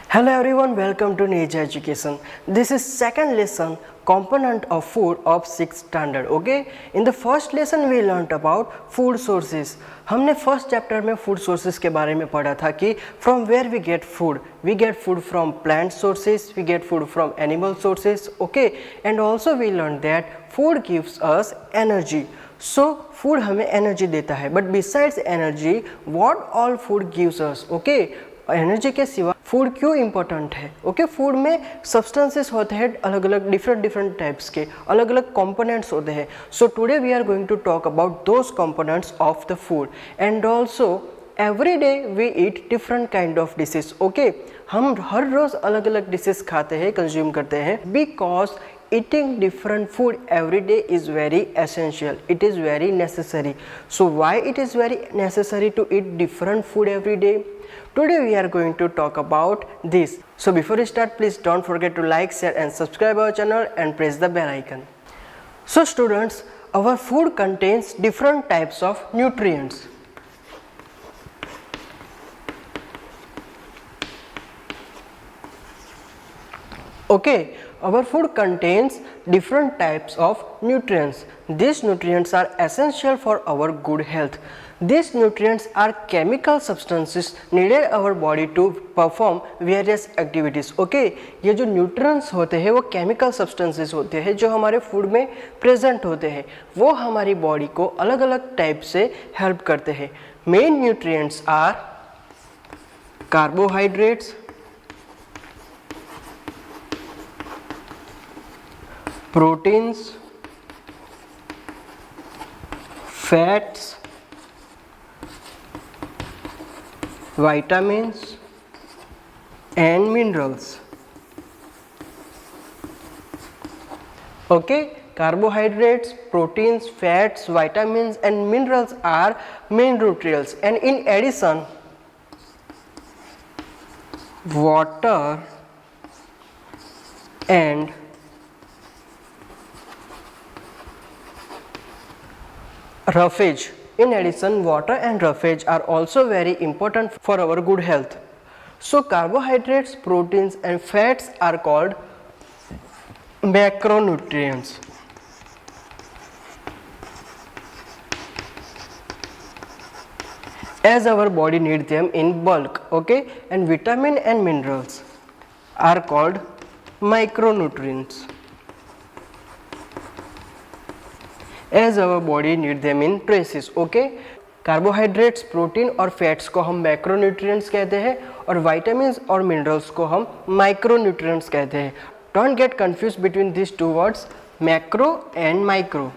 Hello everyone, welcome to Nirja Education. This is second lesson component of food of 6th standard. Okay, in the first lesson we learnt about food sources. हमने first chapter में food sources के बारे में पढ़ा था कि from where we get food from plant sources, we get food from animal sources. Okay, and also we learn that food gives us energy. So food हमें energy देता है, but besides energy what all food gives us. Okay, energy के सिवा food क्यों important है. Okay, food में substances होते हैं अलग अलग डिफरेंट टाइप्स के, अलग अलग कंपोनेंट्स होते हैं. So today we are going to talk about those components of the food and also every day we eat different kind of dishes. Okay, हम हर रोज अलग अलग डिशेस खाते हैं, कंज्यूम करते हैं, because eating different food every day is very essential, it is very necessary. So why it is very necessary to eat different food every day? Today we are going to talk about this. So before we start, please don't forget to like, share and subscribe our channel and press the bell icon. So students, our food contains different types of nutrients. Okay, our food contains different types of nutrients. These nutrients are essential for our good health. These nutrients are chemical substances needed our body to perform various activities. Okay, ये जो nutrients होते हैं वो chemical substances होते हैं जो हमारे food में present होते हैं, वो हमारी body को अलग अलग type से help करते हैं. Main nutrients are carbohydrates, proteins, fats, vitamins and minerals. Okay, carbohydrates, proteins, fats, vitamins and minerals are main nutrients, and in addition water and roughage. In addition, water and roughage are also very important for our good health. So carbohydrates, proteins and fats are called macronutrients. As our body needs them in bulk. Okay, and vitamin and minerals are called micronutrients, as our body need them in traces. Okay, carbohydrates, protein और fats को हम macronutrients कहते हैं और vitamins और minerals को हम micronutrients कहते हैं. Don't get confuse between this two words, macro and micro.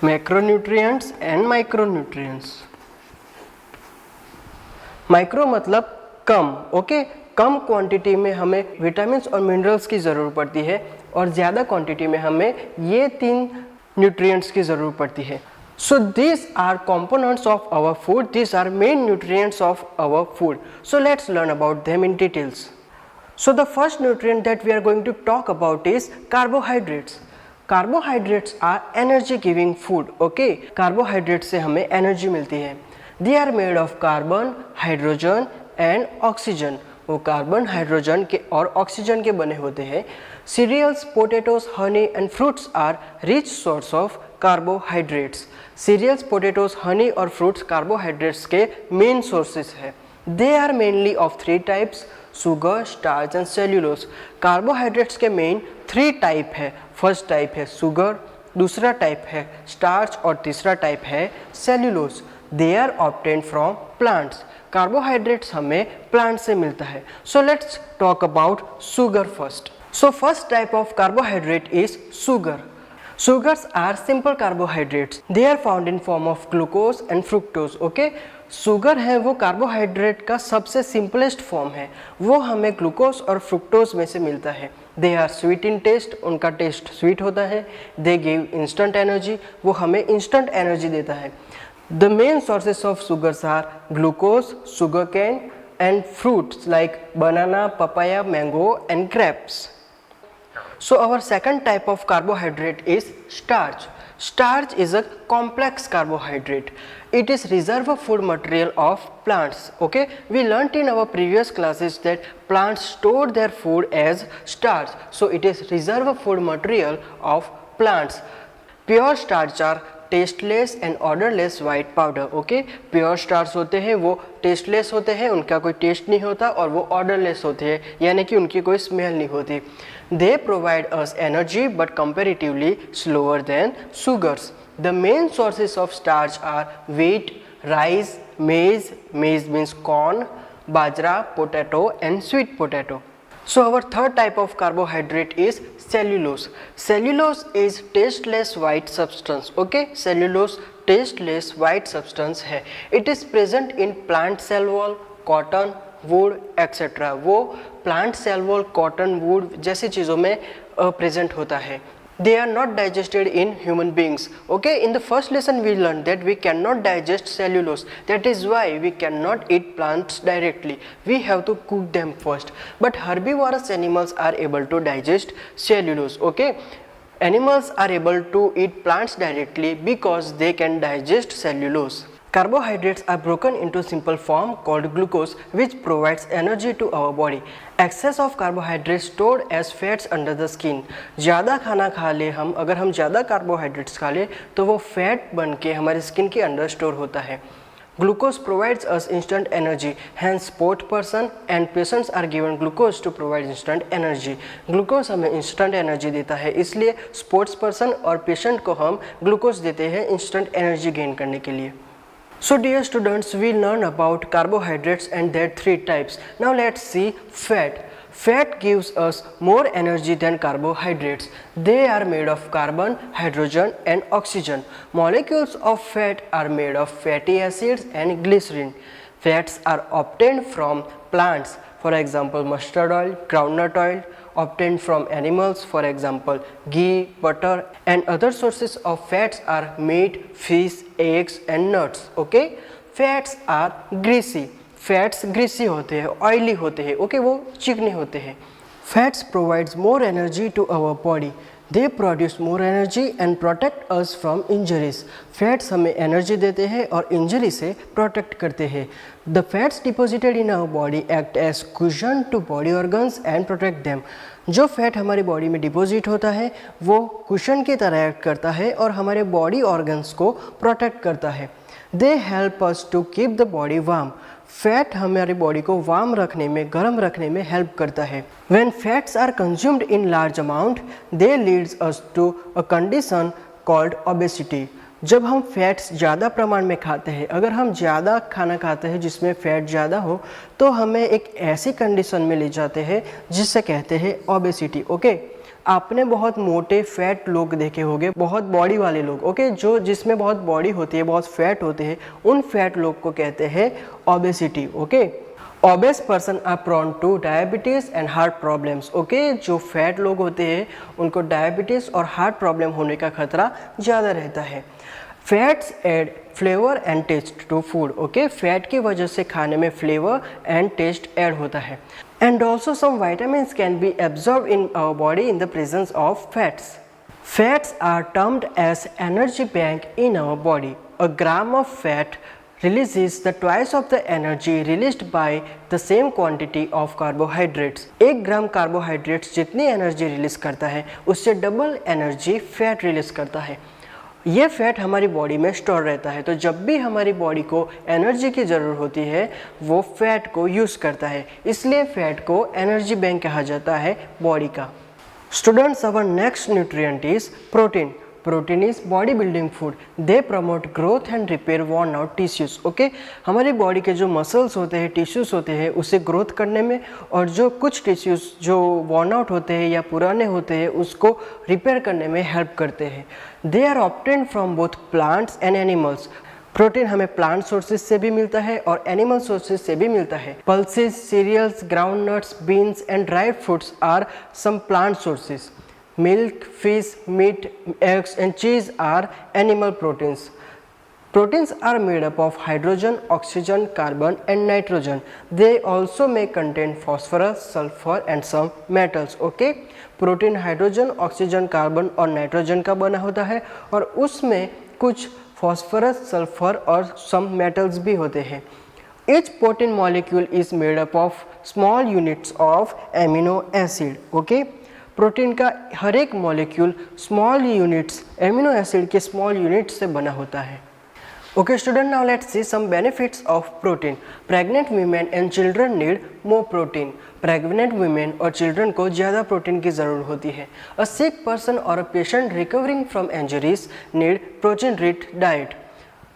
Macronutrients and micronutrients. Micro मतलब कम. ओके, कम क्वांटिटी में हमें विटामिन्स और मिनरल्स की ज़रूरत पड़ती है और ज़्यादा क्वांटिटी में हमें ये तीन न्यूट्रिएंट्स की ज़रूरत पड़ती है. So this are components of our food, this are main nutrients of our food. So let's learn about them in details. So the first nutrient that we are going to talk about is carbohydrates. Carbohydrates are energy giving food. Okay, carbohydrate से हमें energy मिलती है. They are made of carbon, hydrogen and oxygen. वो carbon, hydrogen के और oxygen के बने होते हैं. Cereals, potatoes, Honey and fruits are rich source of carbohydrates. Cereals, potatoes, honey और फ्रूट्स कार्बोहाइड्रेट्स के मेन सोर्सेस है. They are mainly of three types, sugar, starch and cellulose. Carbohydrates के मेन थ्री टाइप है. First type है sugar, दूसरा type है starch और तीसरा टाइप है cellulose. They are obtained from plants. Carbohydrates हमें प्लांट से मिलता है. So let's talk about sugar first. So first type of carbohydrate is sugar. Sugars are simple carbohydrates. They are found in form of glucose and fructose. Okay, sugar है वो carbohydrate का सबसे simplest form है. वो हमें glucose और fructose में से मिलता है. They are sweet in taste, उनका टेस्ट स्वीट होता है. दे गिव इंस्टेंट एनर्जी, वो हमें इंस्टेंट एनर्जी देता है. The main sources of sugars are glucose, sugar cane and fruits like banana, papaya, mango and grapes. So our second type of carbohydrate is starch. Starch is a complex carbohydrate. It is reserve food material of plants. Okay, we learnt in our previous classes that plants store their food as starch. So it is reserve food material of plants. Pure starch are tasteless and odourless white powder. Okay, pure starch होते हैं वो tasteless होते हैं, उनका कोई test नहीं होता, और वो ऑर्डरलेस होते हैं यानी कि उनकी कोई स्मेल नहीं होती. They provide us energy but comparatively slower than sugars. The main sources of starch are wheat, rice, maize, maize means corn, bajra, potato and sweet potato. So our third type of carbohydrate is cellulose. Cellulose is tasteless white substance. Okay, cellulose tasteless white substance है. It is present in plant cell wall, cotton, wood, etc. वो plant cell wall, cotton, wood जैसी चीज़ों में present होता है. They are not digested in human beings. Okay, in the first lesson we learned that we cannot digest cellulose. That is why we cannot eat plants directly. We have to cook them first. But herbivorous animals are able to digest cellulose. Okay, animals are able to eat plants directly because they can digest cellulose. Carbohydrates are broken into simple form called glucose, which provides energy to our body. Excess of carbohydrates stored as fats under the skin. ज़्यादा खाना खा ले हम, अगर हम ज़्यादा carbohydrates खा ले तो वो फैट बन के हमारे स्किन के अंदर स्टोर होता है. Glucose provides us instant energy. Hence, sport person and patients are given glucose to provide instant energy. Glucose हमें instant energy देता है, इसलिए sports person और patient को हम glucose देते हैं instant energy gain करने के लिए. So dear students, we learn about carbohydrates and their three types. Now let's see fat. Fat gives us more energy than carbohydrates. They are made of carbon, hydrogen and oxygen. Molecules of fat are made of fatty acids and glycerin. Fats are obtained from plants, for example mustard oil, groundnut oil, obtained from animals, for example ghee, butter, and other sources of fats are meat, fish, eggs and nuts. Okay, fats are greasy. Fats greasy होते हैं, oily होते हैं. Okay, वो चिकने होते हैं. Fats provides more energy to our body. They produce more energy and protect us from injuries. Fats हमें energy देते हैं और इंजरी से प्रोटेक्ट करते हैं. The fats deposited in our body act as cushion to body organs and protect them. जो fat हमारी body में डिपॉजिट होता है वो कुशन की तरह एक्ट करता है और हमारे बॉडी ऑर्गन्स को प्रोटेक्ट करता है. They help us to keep the body warm. Fat हमारी बॉडी को वार्म रखने में, गर्म रखने में हेल्प करता है. When fats are consumed in large amount, they leads us to a condition called obesity. जब हम फैट्स ज़्यादा प्रमाण में खाते हैं, अगर हम ज़्यादा खाना खाते हैं जिसमें फ़ैट ज़्यादा हो, तो हमें एक ऐसी कंडीशन में ले जाते हैं जिससे कहते हैं ओबेसिटी. ओके, आपने बहुत मोटे फैट लोग देखे होंगे, बहुत बॉडी वाले लोग. ओके, जो जिसमें बहुत बॉडी होती है, बहुत फैट होते हैं, उन फैट लोग को कहते हैं obesity. Okay, obese person are prone to diabetes and heart problems. Okay, जो फैट लोग होते हैं उनको डायबिटीज़ और हार्ट प्रॉब्लम होने का खतरा ज़्यादा रहता है. Fats add flavour and taste to food. Okay, fat की वजह से खाने में फ्लेवर एंड टेस्ट ऐड होता है. And also some vitamins can be absorbed in our body in the presence of fats. Fats are termed as energy bank in our body. A gram of fat releases the twice of the energy released by the same quantity of carbohydrates. 1 gram carbohydrates जितनी energy release करता है उससे double energy fat release करता है. ये fat हमारी body में store रहता है, तो जब भी हमारी बॉडी को एनर्जी की ज़रूरत होती है वो फैट को यूज़ करता है, इसलिए फैट को एनर्जी बैंक कहा जाता है बॉडी का. Students, our next nutrient is protein. Protein is body building food. They promote growth and repair worn out tissues. Okay, हमारी बॉडी के जो मसल्स होते हैं, टिश्यूज़ होते हैं, उसे ग्रोथ करने में, और जो कुछ टिश्यूज़ जो वॉर्न आउट होते हैं या पुराने होते हैं उसको रिपेयर करने में हेल्प करते हैं. They are obtained from both plants and animals. Protein हमें प्लांट सोर्सेज से भी मिलता है और एनिमल सोर्सेज से भी मिलता है. Pulses, cereals, ground nuts, beans and dry fruits are some plant sources. Milk, fish, meat, eggs and cheese are animal proteins. Proteins are made up of hydrogen, oxygen, carbon and nitrogen. They also may contain phosphorus, sulfur and some metals. Okay? Protein hydrogen, oxygen, carbon और nitrogen का बना होता है और उसमें कुछ phosphorus, sulphur और some metals भी होते हैं. Each protein molecule is made up of small units of amino acid. Okay? Protein का हर एक molecule small units, amino acid के स्मॉल यूनिट्स से बना होता है. Okay student, now let's see some benefits of protein. Pregnant women and children need more protein. Pregnant women और children को ज़्यादा प्रोटीन की ज़रूरत होती है. A sick person or a patient recovering from injuries need protein rich diet.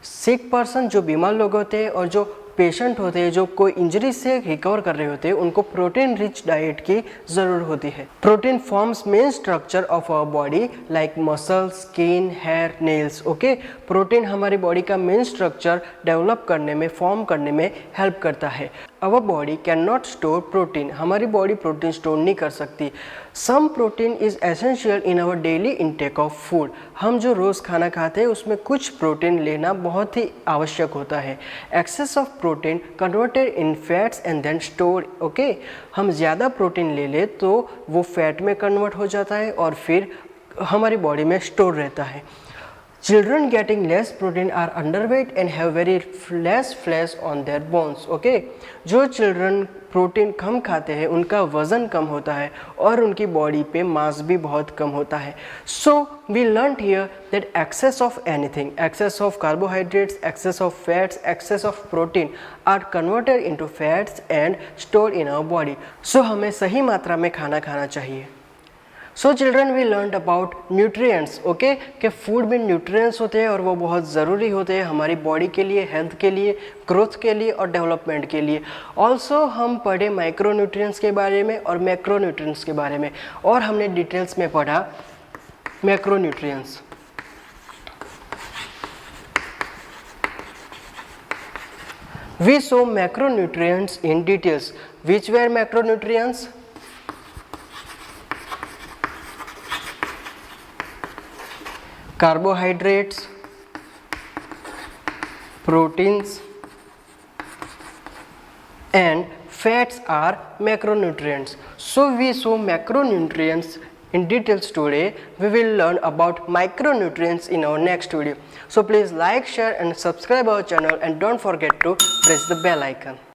Sick person जो बीमार लोग होते हैं और जो पेशेंट होते हैं जो कोई इंजरी से रिकवर कर रहे होते हैं उनको प्रोटीन रिच डाइट की ज़रूरत होती है. Protein forms main structure of our body like muscles, skin, hair, nails. Okay, protein हमारी बॉडी का मेन स्ट्रक्चर डेवलप करने में, फॉर्म करने में हेल्प करता है. Our body can not store protein. हमारी बॉडी प्रोटीन स्टोर नहीं कर सकती. Some protein is essential in our daily intake of food. हम जो रोज़ खाना खाते हैं उसमें कुछ प्रोटीन लेना बहुत ही आवश्यक होता है. Excess of protein converted in fats and then store. Okay, हम ज़्यादा प्रोटीन ले ले तो वो फैट में कन्वर्ट हो जाता है और फिर हमारी बॉडी में स्टोर रहता है. Children getting less protein are underweight and have very less flesh on their bones. Okay, जो children प्रोटीन कम खाते हैं उनका वज़न कम होता है और उनकी बॉडी पे मास भी बहुत कम होता है. So we learned here that excess of anything, excess of carbohydrates, excess of fats, excess of protein are converted into fats and stored in our body. So हमें सही मात्रा में खाना खाना चाहिए. So children we learn about nutrients. Okay, कि food में nutrients होते हैं और वो बहुत ज़रूरी होते हैं हमारी बॉडी के लिए, हेल्थ के लिए, ग्रोथ के लिए और डेवलपमेंट के लिए. ऑल्सो हम पढ़े माइक्रो न्यूट्रिएंट्स के बारे में और मैक्रो न्यूट्रिएंट्स के बारे में और हमने डिटेल्स में पढ़ा macro nutrients. We so macro nutrients in details. Which were macro nutrients? Carbohydrates, proteins and fats are macronutrients. So we saw macronutrients in details today. We will learn about micronutrients in our next video. So please like, share and subscribe our channel and don't forget to press the bell icon.